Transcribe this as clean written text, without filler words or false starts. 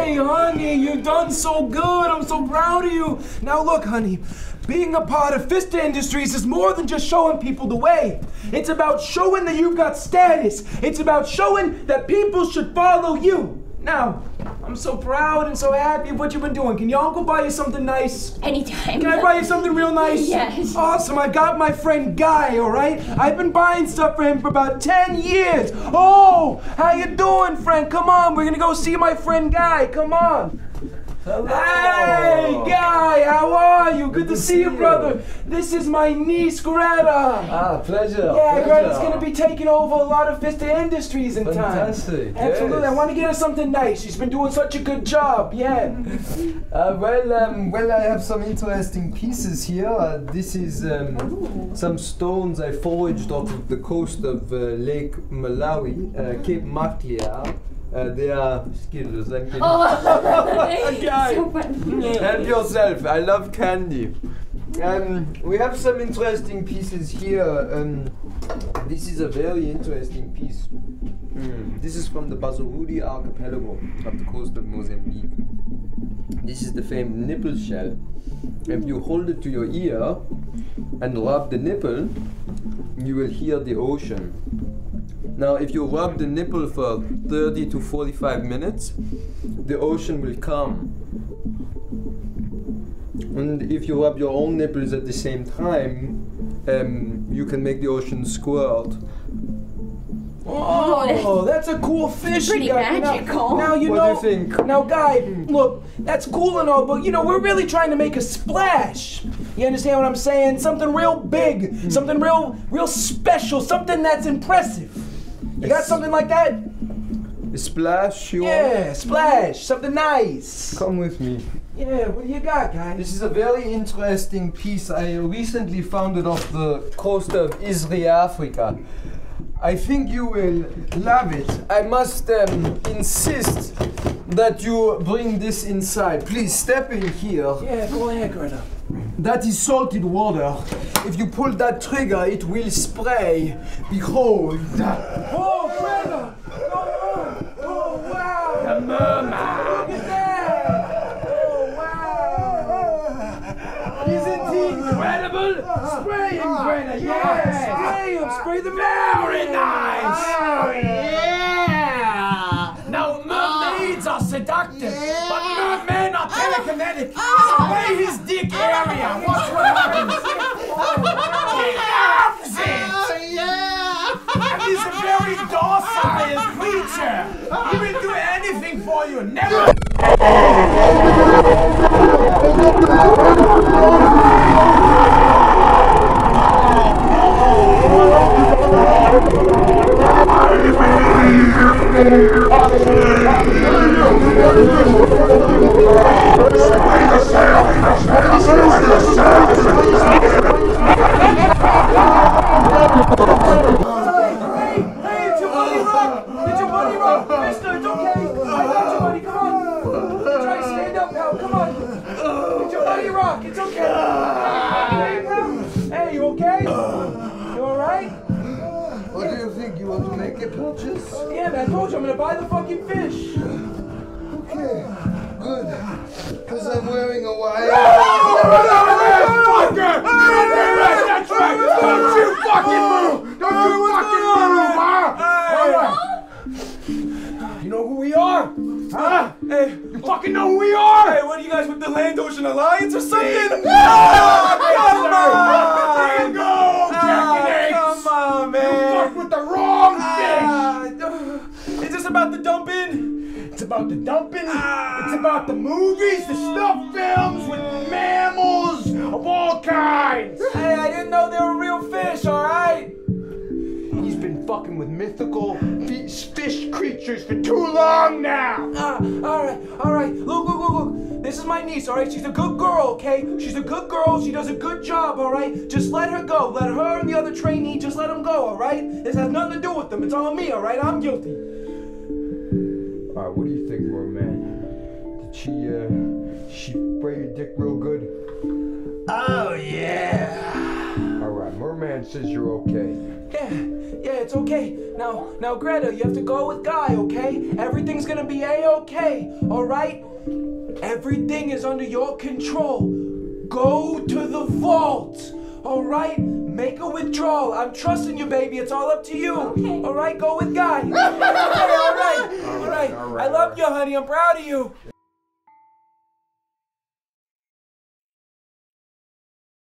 Hey, honey, you've done so good. I'm so proud of you. Now look, honey, being a part of Pfister Industries is more than just showing people the way. It's about showing that you've got status. It's about showing that people should follow you. Now, I'm so proud and so happy of what you've been doing. Can your uncle buy you something nice? Anytime. Can I buy you something real nice? Yes. Awesome, I got my friend Guy, all right? I've been buying stuff for him for about 10 years. Oh, how you doing, friend? Come on, we're gonna go see my friend Guy. Come on. Hello. Hey, Guy, how are you? Good to see you, brother. This is my niece, Greta. Ah, pleasure. Yeah, pleasure. Greta's gonna be taking over a lot of Pfister Industries in time. Fantastic. Absolutely, yes. I want to get her something nice. She's been doing such a good job, yeah. Well, I have some interesting pieces here. This is some stones I foraged off of the coast of Lake Malawi, Cape Maclear. They are Skittles. I'm kidding. Guy. So funny. Help yourself. I love candy. We have some interesting pieces here. This is a very interesting piece. This is from the Bazarudi archipelago of the coast of Mozambique. This is the famed nipple shell. If you hold it to your ear and rub the nipple, you will hear the ocean. Now, if you rub the nipple for 30 to 45 minutes, the ocean will come. And if you rub your own nipples at the same time, you can make the ocean squirt. Oh, that's a cool fish. Pretty magical. Now you What know. do you think? Now, Guy, look, that's cool and all, but you know we're really trying to make a splash. You understand what I'm saying? Something real big, something real special, something that's impressive. You got something like that? A splash, you Yeah, want? splash, something nice. Come with me. Yeah, what do you got, Guy? This is a very interesting piece. I recently found it off the coast of Israel, Africa. I think you will love it. I must insist that you bring this inside. Please step in here. Yeah, go ahead, Greta. That is salted water. If you pull that trigger, it will spray. Behold. Oh, Greta! Oh, wow! The merman. Look at that! Oh, wow! Isn't he incredible? Spray him, Greta. Yes. Spray him! Spray the Very man! nice. Oh, yeah. Now mermaids are seductive, but mermen are telekinetic. Spray his dick area. Watch what happens. He loves it. And he's a very docile creature. He will do anything for you. Never. Yeah, man, I told you I'm gonna buy the fucking fish. Okay, good. Because I'm wearing a wire. Don't you fucking move! Don't you fucking move, huh? You know who we are? Huh? Hey, You fucking know who we are? hey, what are you guys with the Land Ocean Alliance or something? Come on! There you go, jackanapes! Come on, You man! fucked with the wrong fish! Is this about the dumping? It's about the dumping. It's about the movies, the snuff films with mammals of all kinds. Hey, I didn't know they were real fish, alright? He's been fucking with mythical fish creatures for too long now. Alright. Look. This is my niece, alright? She's a good girl, okay? She's a good girl. She does a good job, alright? Just let her go. Let her and the other trainee, just let them go, alright? This has nothing to do with them. It's all me, alright? I'm guilty. Alright, what do you think, Merman? Did she spray your dick real good? Oh, yeah. Alright, Merman says you're okay. Yeah, it's okay. Now, Greta, you have to go with Guy, okay? Everything's gonna be A-okay, all right? Everything is under your control. Go to the vault, all right? Make a withdrawal. I'm trusting you, baby. It's all up to you. Okay. All right, go with Guy. Okay, all right. I love you, honey. I'm proud of you.